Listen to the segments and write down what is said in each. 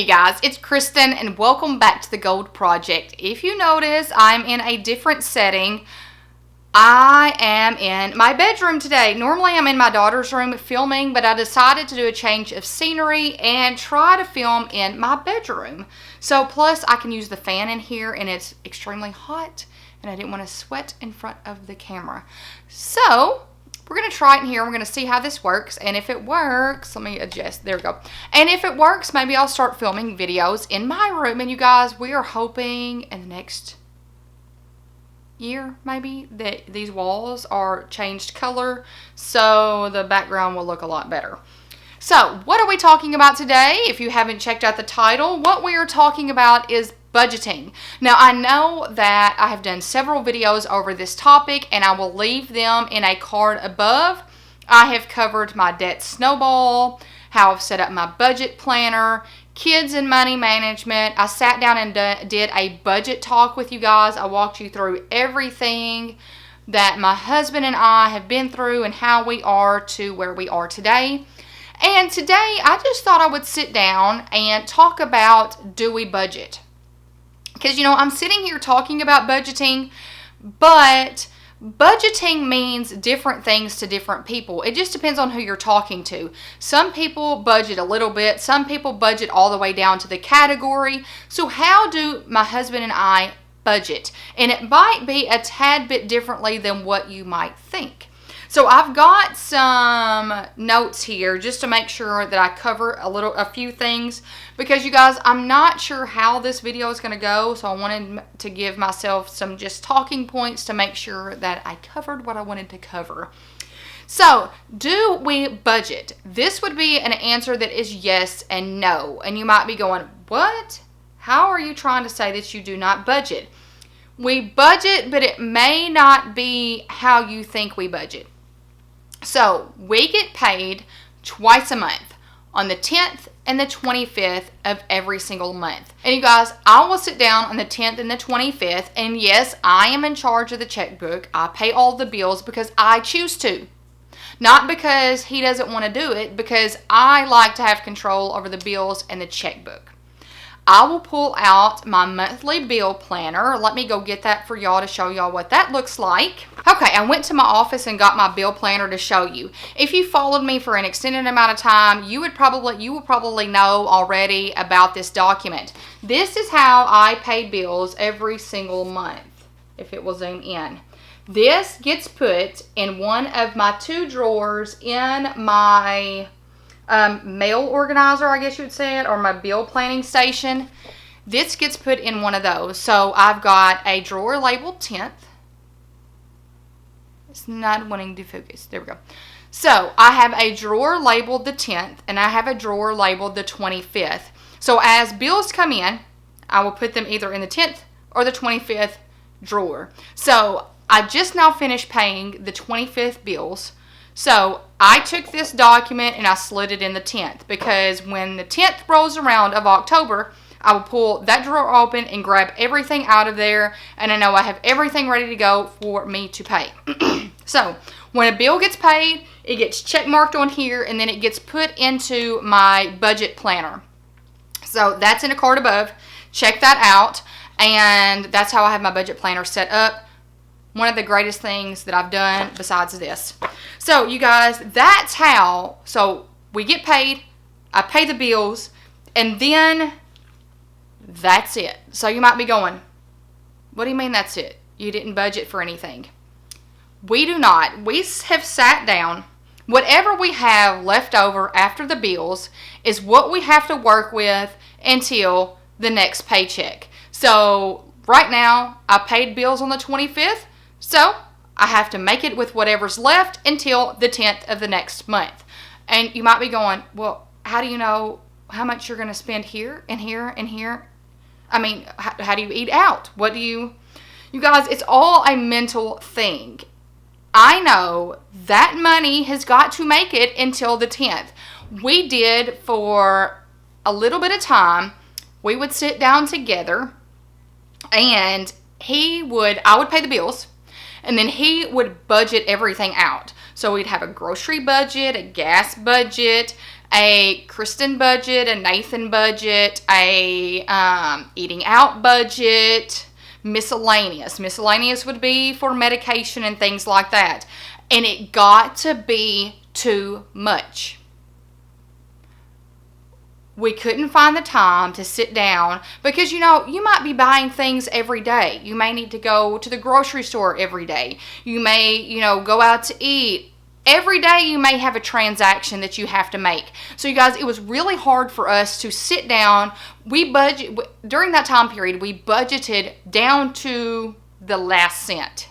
guys, it's Kristen and welcome back to the Gold Project. If you notice, I'm in a different setting. I am in my bedroom today. Normally I'm in my daughter's room filming, but I decided to do a change of scenery and try to film in my bedroom. So plus I can use the fan in here and it's extremely hot and I didn't want to sweat in front of the camera. So we're going to try it in here. We're going to see how this works. And if it works, let me adjust. There we go. And if it works, maybe I'll start filming videos in my room. And you guys, we are hoping in the next year, maybe, that these walls are changed color. So the background will look a lot better. So what are we talking about today? If you haven't checked out the title, what we are talking about is budgeting. Now, I know that I have done several videos over this topic and I will leave them in a card above. I have covered my debt snowball, how I've set up my budget planner, kids and money management. I sat down and did a budget talk with you guys. I walked you through everything that my husband and I have been through and how we are to where we are today. And today, I just thought I would sit down and talk about, do we budget? Because, you know, I'm sitting here talking about budgeting, but budgeting means different things to different people. It just depends on who you're talking to. Some people budget a little bit. Some people budget all the way down to the category. So how do my husband and I budget? And it might be a tad bit differently than what you might think. So I've got some notes here just to make sure that I cover a few things, because you guys, I'm not sure how this video is going to go, so I wanted to give myself some just talking points to make sure that I covered what I wanted to cover. So, do we budget? This would be an answer that is yes and no. And you might be going, what? How are you trying to say that you do not budget? We budget, but it may not be how you think we budget. So, we get paid twice a month, on the 10th and the 25th of every single month. And you guys, I will sit down on the 10th and the 25th, and yes, I am in charge of the checkbook. I pay all the bills because I choose to. Not because he doesn't want to do it, because I like to have control over the bills and the checkbook. I will pull out my monthly bill planner. Let me go get that for y'all to show y'all what that looks like. Okay, I went to my office and got my bill planner to show you. If you followed me for an extended amount of time, you will probably know already about this document. This is how I pay bills every single month, if it will zoom in. This gets put in one of my two drawers in my mail organizer, I guess you would say it, or my bill planning station. This gets put in one of those. So I've got a drawer labeled 10th. It's not wanting to focus. There we go. So I have a drawer labeled the 10th and I have a drawer labeled the 25th. So as bills come in, I will put them either in the 10th or the 25th drawer. So I just now finished paying the 25th bills. So I took this document and I slid it in the 10th, because when the 10th rolls around of October, I will pull that drawer open and grab everything out of there, and I know I have everything ready to go for me to pay. So when a bill gets paid, it gets check marked on here and then it gets put into my budget planner. So that's in a card above. Check that out, and that's how I have my budget planner set up. One of the greatest things that I've done besides this. So you guys, that's how, so we get paid, I pay the bills, and then that's it. So you might be going, what do you mean that's it? You didn't budget for anything. We do not. We have sat down. Whatever we have left over after the bills is what we have to work with until the next paycheck. So right now, I paid bills on the 25th. So I have to make it with whatever's left until the 10th of the next month. And you might be going, well, how do you know how much you're going to spend here and here and here? I mean, how do you eat out? What do you guys, it's all a mental thing. I know that money has got to make it until the 10th. We did for a little bit of time. We would sit down together and I would pay the bills. And then he would budget everything out. So we'd have a grocery budget, a gas budget, a Kristen budget, a Nathan budget, a eating out budget, miscellaneous. Miscellaneous would be for medication and things like that. And it got to be too much. We couldn't find the time to sit down because, you might be buying things every day. You may need to go to the grocery store every day. You may, go out to eat. Every day you may have a transaction that you have to make. So you guys, it was really hard for us to sit down. During that time period, we budgeted down to the last cent.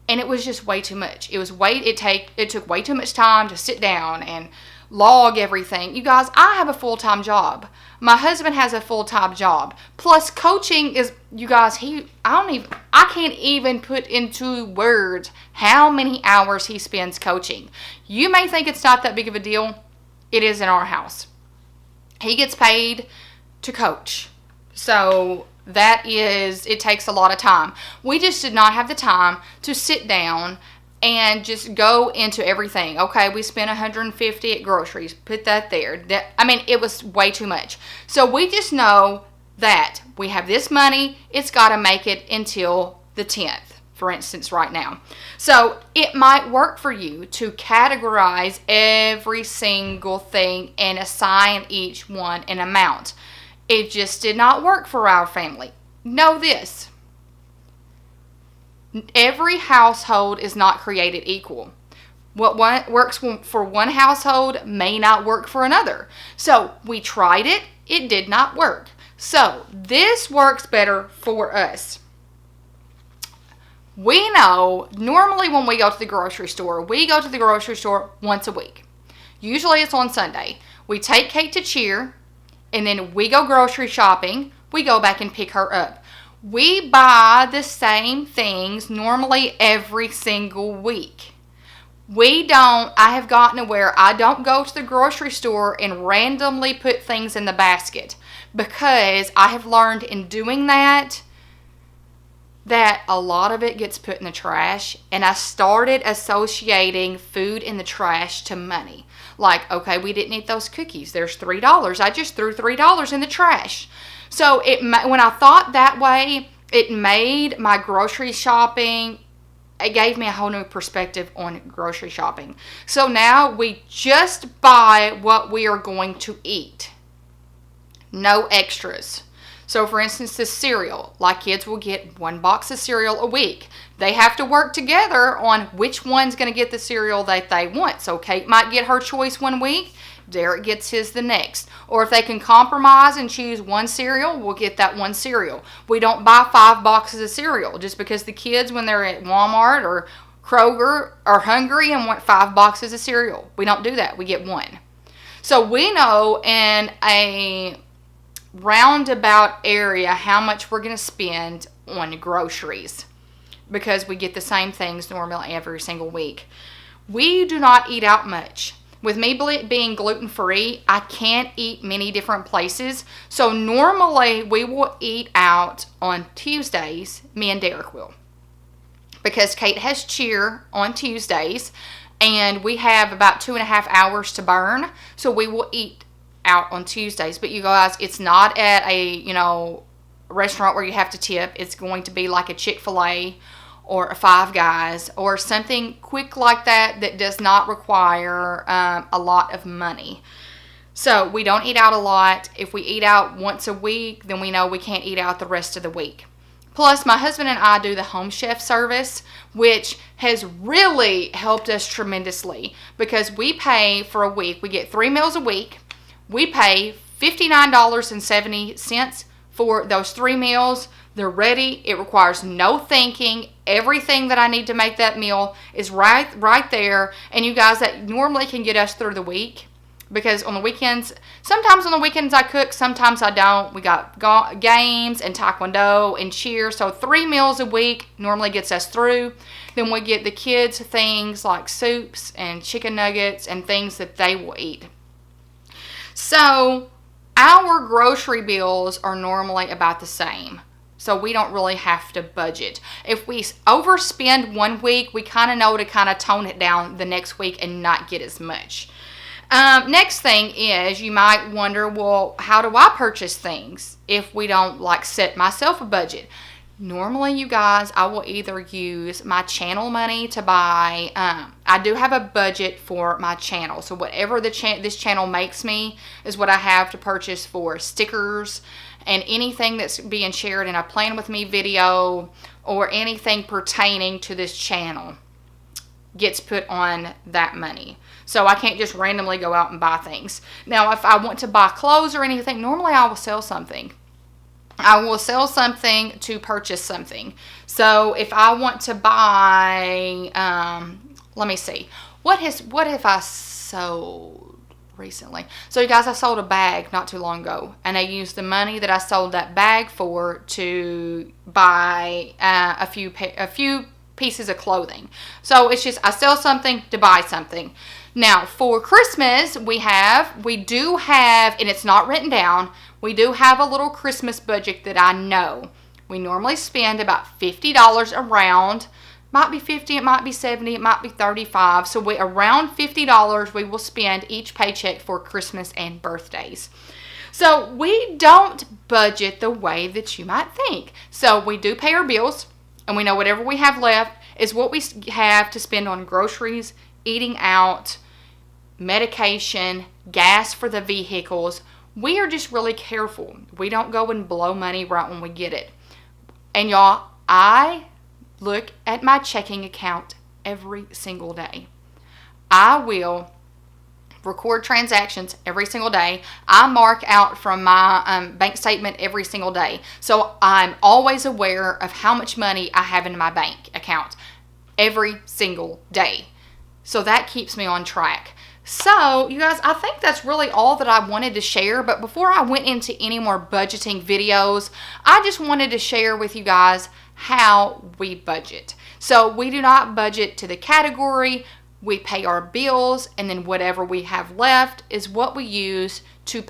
And it was just way too much. It took way too much time to sit down and log everything. You guys, I have a full-time job. My husband has a full-time job. Plus coaching is, you guys, I can't even put into words how many hours he spends coaching. You may think it's not that big of a deal. It is in our house. He gets paid to coach. So it takes a lot of time. We just did not have the time to sit down and just go into everything. Okay, we spent $150 at groceries. Put that there. It was way too much. So we just know that we have this money. It's got to make it until the 10th, for instance, right now. So it might work for you to categorize every single thing and assign each one an amount. It just did not work for our family. Know this. Every household is not created equal. What works for one household may not work for another. So we tried it. It did not work. So this works better for us. We know normally when we go to the grocery store once a week. Usually it's on Sunday. We take Kate to cheer, and then we go grocery shopping. We go back and pick her up. We buy the same things normally every single week. I have gotten to where I don't go to the grocery store and randomly put things in the basket, because I have learned in doing that a lot of it gets put in the trash, and I started associating food in the trash to money. Like, okay, we didn't eat those cookies. There's $3. I just threw $3 in the trash. So when I thought that way, it made my grocery shopping, it gave me a whole new perspective on grocery shopping. So now we just buy what we are going to eat. No extras. So for instance, the cereal, like kids will get one box of cereal a week. They have to work together on which one's going to get the cereal that they want. So Kate might get her choice one week. Derek gets his the next. Or if they can compromise and choose one cereal, we'll get that one cereal. We don't buy 5 boxes of cereal just because the kids, when they're at Walmart or Kroger, are hungry and want 5 boxes of cereal. We don't do that. We get one. So we know in a roundabout area how much we're going to spend on groceries, because we get the same things normally every single week. We do not eat out much. With me being gluten-free, I can't eat many different places. So normally we will eat out on Tuesdays, me and Derek will. Because Kate has cheer on Tuesdays, and we have about 2.5 hours to burn. So we will eat out on Tuesdays. But you guys, it's not at a, restaurant where you have to tip. It's going to be like a Chick-fil-A or a Five Guys or something quick like that does not require a lot of money. So we don't eat out a lot. If we eat out once a week, then we know we can't eat out the rest of the week. Plus, my husband and I do the home chef service, which has really helped us tremendously, because we pay for a week. We get 3 meals a week. We pay $59.70 for those 3 meals. They're ready. It requires no thinking. Everything that I need to make that meal is right there. And you guys, that normally can get us through the week, because on the weekends, sometimes on the weekends I cook, sometimes I don't. We got games and taekwondo and cheer. So 3 meals a week normally gets us through. Then we get the kids things like soups and chicken nuggets and things that they will eat. So our grocery bills are normally about the same. So we don't really have to budget. If we overspend one week, we kind of know to kind of tone it down the next week and not get as much. Next thing is, you might wonder, well, how do I purchase things if we don't like set myself a budget? Normally, you guys, I will either use my channel money to buy. I do have a budget for my channel, so whatever this channel makes me is what I have to purchase for stickers and anything that's being shared in a Plan With Me video or anything pertaining to this channel gets put on that money. So I can't just randomly go out and buy things. Now, if I want to buy clothes or anything, normally I will sell something. I will sell something to purchase something. So if I want to buy, let me see, what have I sold recently? So you guys, I sold a bag not too long ago, and I used the money that I sold that bag for to buy a few pieces of clothing. So it's just, I sell something to buy something. Now, for Christmas, we do have, and it's not written down, we do have a little Christmas budget that I know. We normally spend about $50 around. Might be 50, it might be 70, it might be 35. So around $50 we will spend each paycheck for Christmas and birthdays. So we don't budget the way that you might think. So we do pay our bills, and we know whatever we have left is what we have to spend on groceries, eating out, medication, gas for the vehicles. We are just really careful. We don't go and blow money right when we get it. And y'all, I look at my checking account every single day. I will record transactions every single day. I mark out from my bank statement every single day. So I'm always aware of how much money I have in my bank account every single day. So that keeps me on track. So, you guys, I think that's really all that I wanted to share. But before I went into any more budgeting videos, I just wanted to share with you guys how we budget. So, we do not budget to the category. We pay our bills, and then whatever we have left is what we use to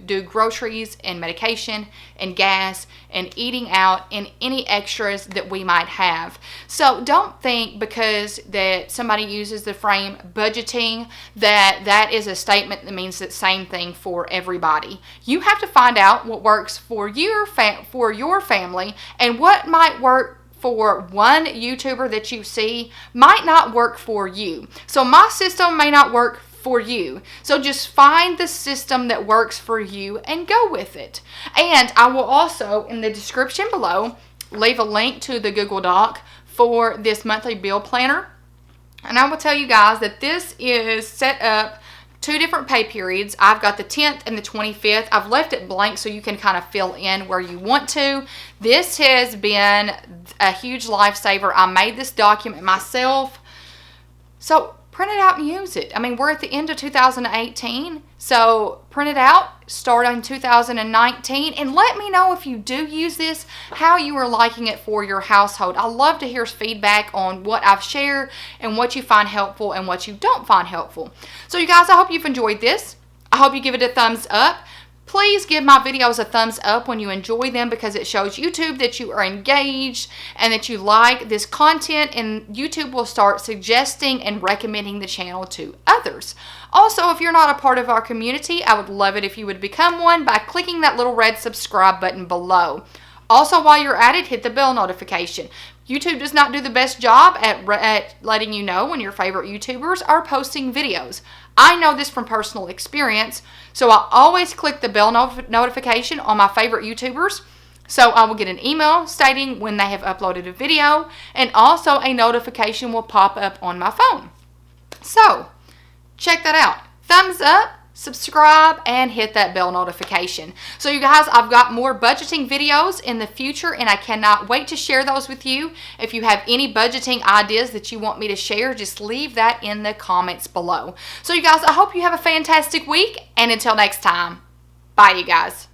do groceries and medication and gas and eating out and any extras that we might have. So don't think because that somebody uses the frame budgeting that is a statement that means the same thing for everybody. You have to find out what works for your family, and what might work for one YouTuber that you see might not work for you. So my system may not work for you. So just find the system that works for you and go with it. And I will also, in the description below, leave a link to the Google Doc for this monthly bill planner. And I will tell you guys that this is set up 2 different pay periods. I've got the 10th and the 25th. I've left it blank so you can kind of fill in where you want to. This has been a huge lifesaver. I made this document myself. So print it out and use it. I mean, we're at the end of 2018, so print it out, start on 2019, and let me know if you do use this, how you are liking it for your household. I love to hear feedback on what I've shared and what you find helpful and what you don't find helpful. So you guys, I hope you've enjoyed this. I hope you give it a thumbs up. Please give my videos a thumbs up when you enjoy them, because it shows YouTube that you are engaged and that you like this content, and YouTube will start suggesting and recommending the channel to others. Also, if you're not a part of our community, I would love it if you would become one by clicking that little red subscribe button below. Also, while you're at it, hit the bell notification. YouTube does not do the best job at letting you know when your favorite YouTubers are posting videos. I know this from personal experience, so I always click the bell notification on my favorite YouTubers, so I will get an email stating when they have uploaded a video, and also a notification will pop up on my phone. So, check that out. Thumbs up, subscribe, and hit that bell notification. So you guys, I've got more budgeting videos in the future, and I cannot wait to share those with you. If you have any budgeting ideas that you want me to share, just leave that in the comments below. So you guys, I hope you have a fantastic week, and until next time, bye you guys.